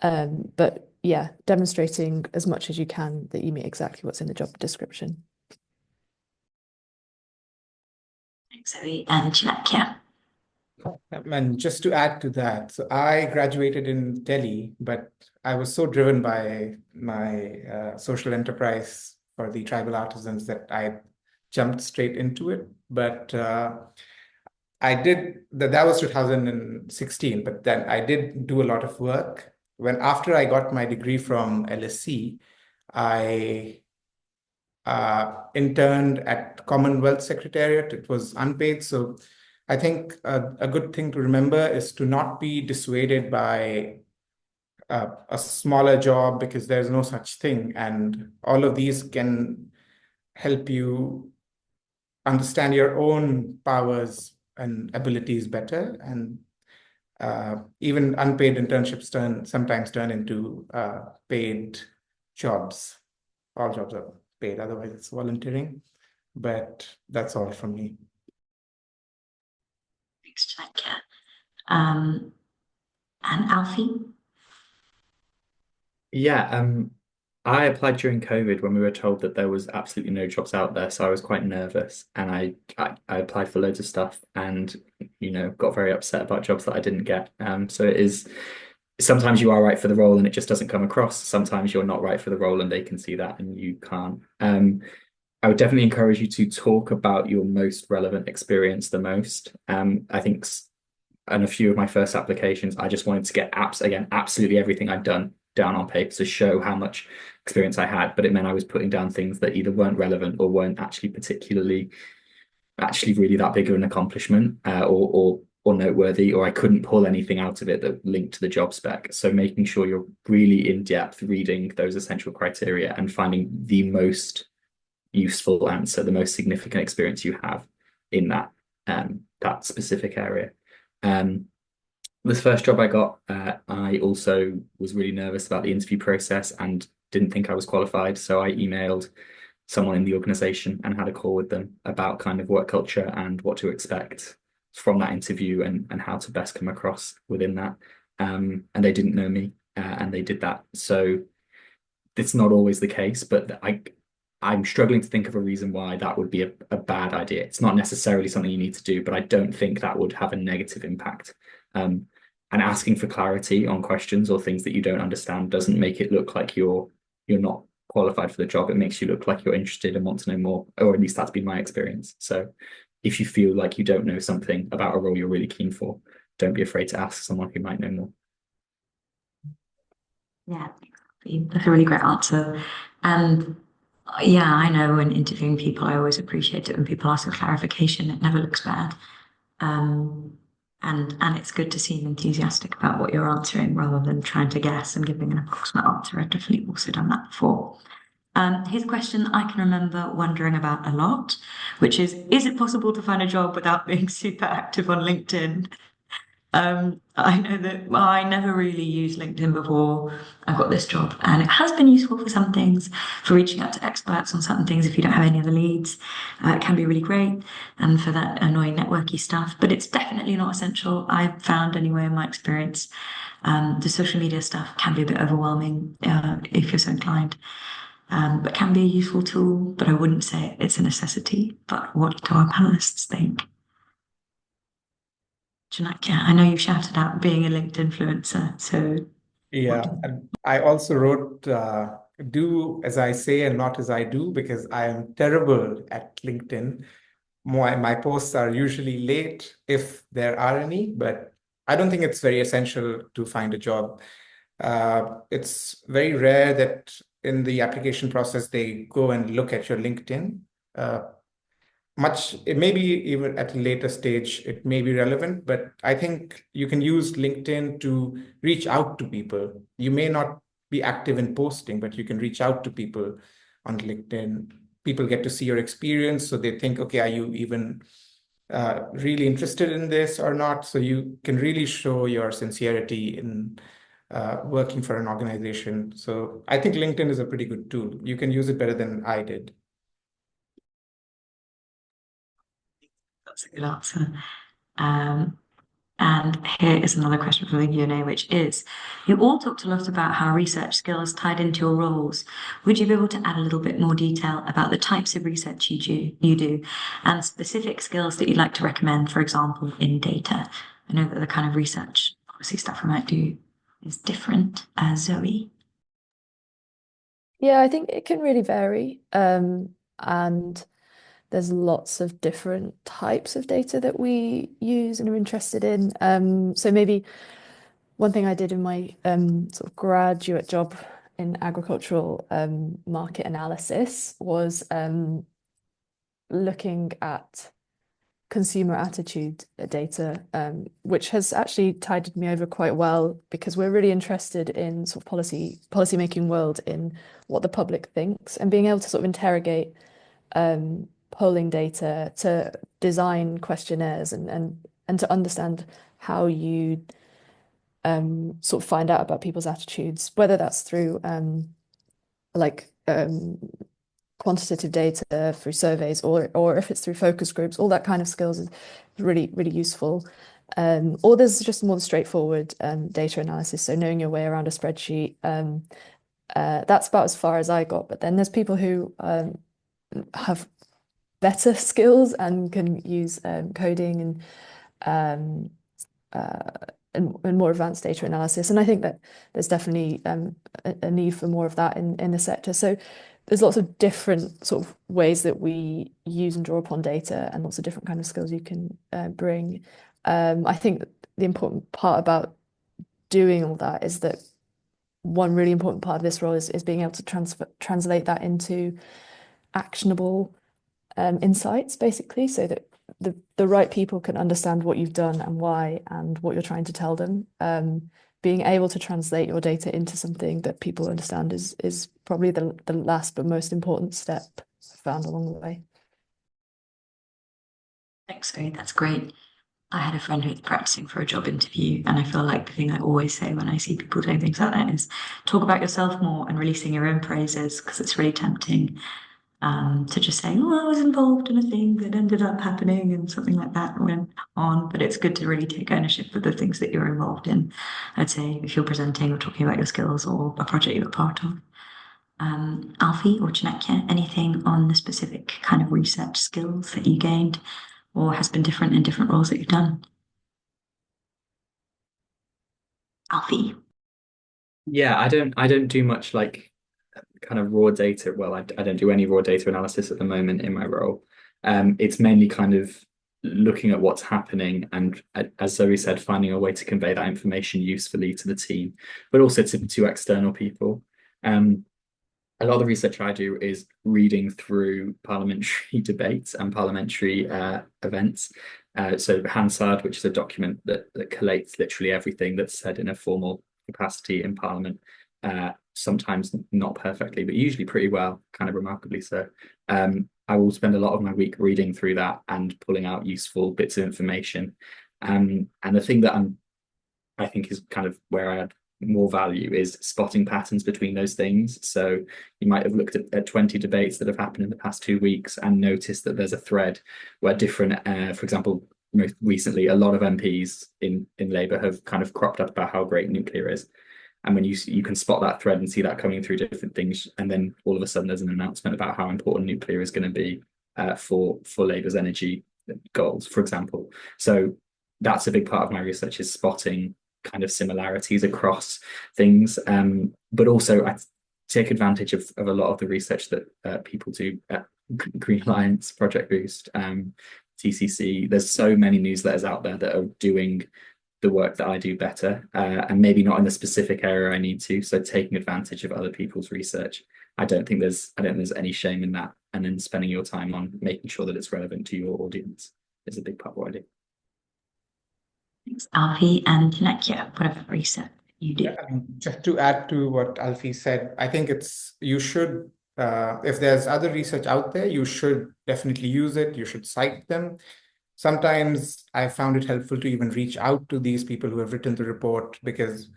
But yeah, demonstrating as much as you can that you meet exactly what's in the job description. Thanks, Zoe. And Chinaki. And just to add to that, so I graduated in Delhi, but I was so driven by my social enterprise for the tribal artisans that I jumped straight into it. But I did that was 2016, but then I did do a lot of work. After I got my degree from LSE, I interned at Commonwealth Secretariat. It was unpaid, so I think a good thing to remember is to not be dissuaded by a smaller job, because there's no such thing. And all of these can help you understand your own powers and abilities better. And even unpaid internships sometimes turn into paid jobs. All jobs are paid, otherwise it's volunteering. But that's all from me. Thanks, Chinaki. And Alfie. Yeah, I applied during COVID when we were told that there was absolutely no jobs out there, so I was quite nervous, and I applied for loads of stuff, and got very upset about jobs that I didn't get. So it is sometimes you are right for the role and it just doesn't come across. Sometimes you're not right for the role and they can see that and you can't. I would definitely encourage you to talk about your most relevant experience the most. I think in a few of my first applications, I just wanted to get absolutely everything I'd done down on paper to show how much experience I had, but it meant I was putting down things that either weren't relevant or weren't actually really that big of an accomplishment, or noteworthy, or I couldn't pull anything out of it that linked to the job spec. So making sure you're really in depth reading those essential criteria and finding the most useful answer, the most significant experience you have in that specific area. This first job I got, I also was really nervous about the interview process and didn't think I was qualified. So I emailed someone in the organization and had a call with them about kind of work culture and what to expect from that interview and how to best come across within that. And they didn't know me, and they did that. So it's not always the case, but I'm struggling to think of a reason why that would be a bad idea. It's not necessarily something you need to do, but I don't think that would have a negative impact. And asking for clarity on questions or things that you don't understand doesn't make it look like you're not qualified for the job. It makes you look like you're interested and want to know more, or at least that's been my experience. So if you feel like you don't know something about a role you're really keen for, don't be afraid to ask someone who might know more. Yeah, that's a really great answer. And yeah, I know when interviewing people, I always appreciate it when people ask for clarification. It never looks bad. And it's good to seem enthusiastic about what you're answering rather than trying to guess and giving an approximate answer. I've definitely also done that before. His question I can remember wondering about a lot, which is it possible to find a job without being super active on LinkedIn? I know that I never really used LinkedIn before I got this job, and it has been useful for some things, for reaching out to experts on certain things if you don't have any other leads. It can be really great, and for that annoying networky stuff, but it's definitely not essential. I've found anyway in my experience, the social media stuff can be a bit overwhelming if you're so inclined. but can be a useful tool, but I wouldn't say it's a necessity. But what do our panelists think? Janakya, I know you shouted out being a LinkedIn influencer, so Yeah, and I also wrote do as I say and not as I do, because I am terrible at LinkedIn. My posts are usually late if there are any, but I don't think it's very essential to find a job. It's very rare that in the application process they go and look at your LinkedIn. It may be even at a later stage, it may be relevant, but I think you can use LinkedIn to reach out to people. You may not be active in posting, but you can reach out to people on LinkedIn. People get to see your experience, so they think, okay, are you even really interested in this or not? So you can really show your sincerity in working for an organization. So I think LinkedIn is a pretty good tool. You can use it better than I did. that's a good answer. And here is another question from the Q&A, which is, you all talked a lot about how research skills tied into your roles. Would you be able to add a little bit more detail about the types of research you do and specific skills that you'd like to recommend, for example, in data? I know that the kind of research policy stuff we might do is different. Zoe? Yeah, I think it can really vary. And there's lots of different types of data that we use and are interested in. So maybe one thing I did in my sort of graduate job in agricultural market analysis was looking at consumer attitude data, which has actually tided me over quite well because we're really interested in sort of policy making world in what the public thinks and being able to sort of interrogate polling data to design questionnaires and to understand how you sort of find out about people's attitudes, whether that's through like quantitative data through surveys or if it's through focus groups. All that kind of skills is really, really useful. Or there's just more straightforward data analysis, so knowing your way around a spreadsheet. That's about as far as I got, but then there's people who have better skills and can use coding and more advanced data analysis. And I think that there's definitely a need for more of that in the sector. So there's lots of different sort of ways that we use and draw upon data and lots of different kind of skills you can bring. I think the important part about doing all that is that one really important part of this role is being able to translate that into actionable insights, basically, so that the right people can understand what you've done and why and what you're trying to tell them. Being able to translate your data into something that people understand is probably the last but most important step found along the way. Thanks, Zoe. That's great. I had a friend who was practicing for a job interview, and I feel like the thing I always say when I see people doing things like that is talk about yourself more and releasing your own praises, because it's really tempting to just say, oh, I was involved in a thing that ended up happening and something like that went on. But it's good to really take ownership of the things that you're involved in. I'd say if you're presenting or talking about your skills or a project you're part of. Alfie or Janakya, anything on the specific kind of research skills that you gained or has been different in different roles that you've done? Alfie? Yeah, I don't do much like kind of raw data. Well, I don't do any raw data analysis at the moment in my role. It's mainly kind of looking at what's happening and, as Zoe said, finding a way to convey that information usefully to the team, but also to external people. A lot of the research I do is reading through parliamentary debates and parliamentary events. So Hansard, which is a document that collates literally everything that's said in a formal capacity in Parliament, sometimes not perfectly, but usually pretty well, kind of remarkably so. I will spend a lot of my week reading through that and pulling out useful bits of information. And the thing that I think is kind of where I add more value is spotting patterns between those things. So you might have looked at 20 debates that have happened in the past 2 weeks and noticed that there's a thread where different, for example, most recently, a lot of MPs in Labour have kind of cropped up about how great nuclear is. And when you can spot that thread and see that coming through different things, and then all of a sudden there's an announcement about how important nuclear is going to be for Labour's energy goals, for example. So that's a big part of my research, is spotting kind of similarities across things. But also I take advantage of a lot of the research that people do at Green Alliance, Project Boost, TCC. There's so many newsletters out there that are doing the work that I do better, and maybe not in the specific area I need to. So taking advantage of other people's research, I don't think there's any shame in that. And then spending your time on making sure that it's relevant to your audience is a big part of what I do. Thanks, Alfie. And Chanakya, what about research you do? Yeah, I mean, just to add to what Alfie said, I think you should, if there's other research out there, you should definitely use it. You should cite them. Sometimes I found it helpful to even reach out to these people who have written the report, because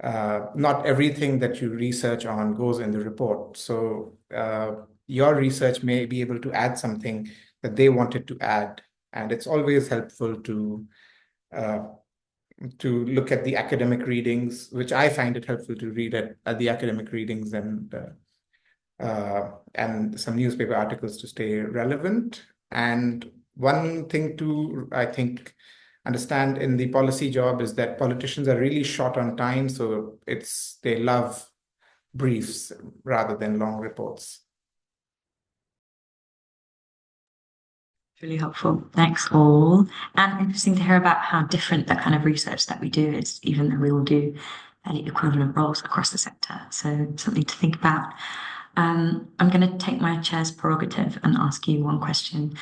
not everything that you research on goes in the report. So your research may be able to add something that they wanted to add. And it's always helpful to look at the academic readings, which I find it helpful to read at the academic readings and some newspaper articles to stay relevant. And one thing to, I think, understand in the policy job is that politicians are really short on time, so they love briefs rather than long reports. Really helpful. Thanks all. And interesting to hear about how different the kind of research that we do is, even though we all do fairly equivalent roles across the sector. So something to think about. I'm going to take my chair's prerogative and ask you one question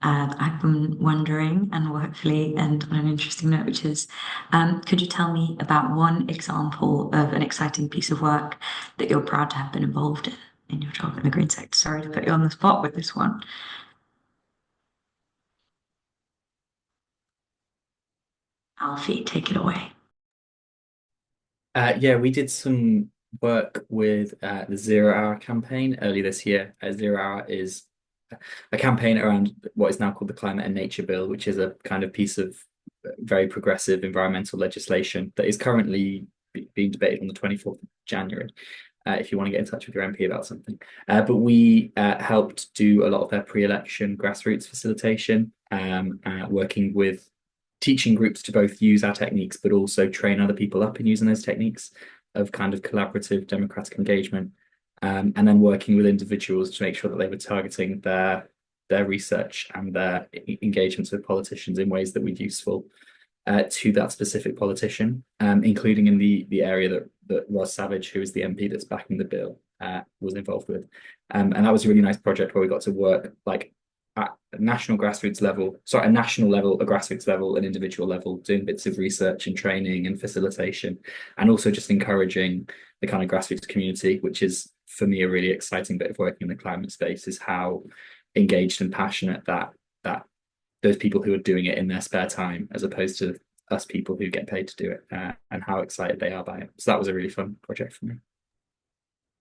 that I've been wondering, and will hopefully end on an interesting note, which is, could you tell me about one example of an exciting piece of work that you're proud to have been involved in your job in the green sector? Sorry to put you on the spot with this one. Alfie, take it away. Yeah, we did some work with the 0 Hour campaign early this year. 0 Hour is a campaign around what is now called the Climate and Nature Bill, which is a kind of piece of very progressive environmental legislation that is currently being debated on the 24th of January. If you want to get in touch with your MP about something. But we helped do a lot of their pre-election grassroots facilitation, working with teaching groups to both use our techniques, but also train other people up in using those techniques of kind of collaborative democratic engagement, and then working with individuals to make sure that they were targeting their research and their engagements with politicians in ways that were useful to that specific politician, including in the area that Ros Savage, who is the MP that's backing the bill, was involved with. And that was a really nice project where we got to work like at a national level, a grassroots level, an individual level, doing bits of research and training and facilitation, and also just encouraging the kind of grassroots community, which is for me a really exciting bit of working in the climate space, is how engaged and passionate that those people who are doing it in their spare time, as opposed to us people who get paid to do it, and how excited they are by it. So that was a really fun project for me.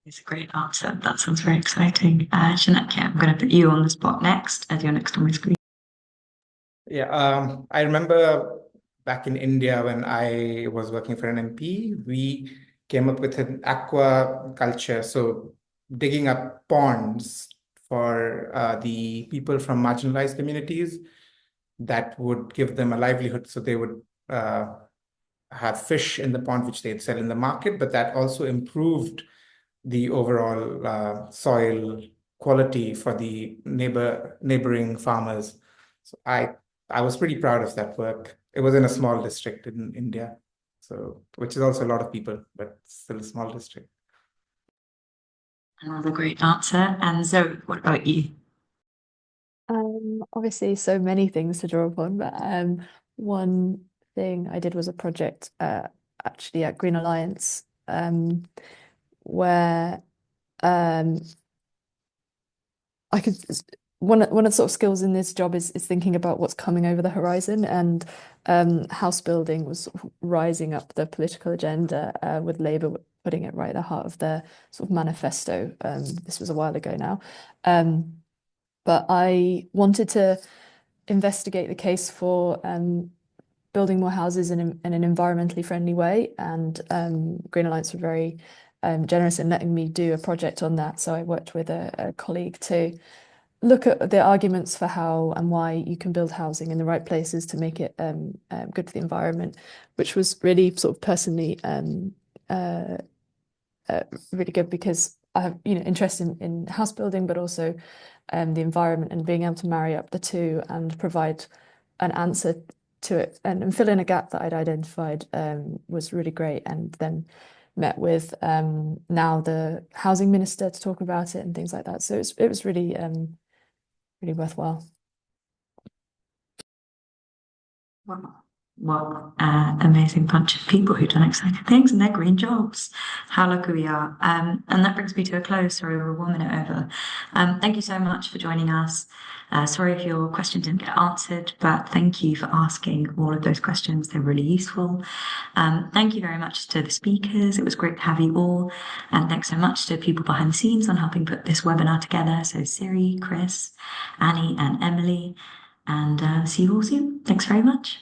It's a great answer. That sounds very exciting. Chanakya, I'm going to put you on the spot next, as you're next on my screen. Yeah, I remember back in India when I was working for an MP, we came up with an aquaculture, so digging up ponds for the people from marginalized communities that would give them a livelihood. So they would have fish in the pond, which they'd sell in the market, but that also improved the overall soil quality for the neighboring farmers. So I was pretty proud of that work. It was in a small district in India, so which is also a lot of people, but still a small district. Another great answer. And Zoe, what about you? Obviously, so many things to draw upon, but one thing I did was a project actually at Green Alliance, where I could one of the sort of skills in this job is thinking about what's coming over the horizon, and house building was sort of rising up the political agenda, with Labour putting it right at the heart of their sort of manifesto. This was a while ago now. But I wanted to investigate the case for building more houses in an environmentally friendly way, and Green Alliance were very generous in letting me do a project on that. So I worked with a colleague to look at the arguments for how and why you can build housing in the right places to make it good for the environment, which was really sort of personally really good, because I have interest in house building, but also the environment, and being able to marry up the two and provide an answer to it and fill in a gap that I'd identified was really great. And then met with now the housing minister to talk about it and things like that. So it was really really worthwhile. Wow. What an amazing bunch of people who've done exciting things in their green jobs. How lucky we are. And that brings me to a close. Sorry, we're 1 minute over. Thank you so much for joining us. Sorry if your question didn't get answered, but thank you for asking all of those questions. They're really useful. Thank you very much to the speakers. It was great to have you all. And thanks so much to people behind the scenes on helping put this webinar together. So Siri, Chris, Annie, and Emily. And see you all soon. Thanks very much.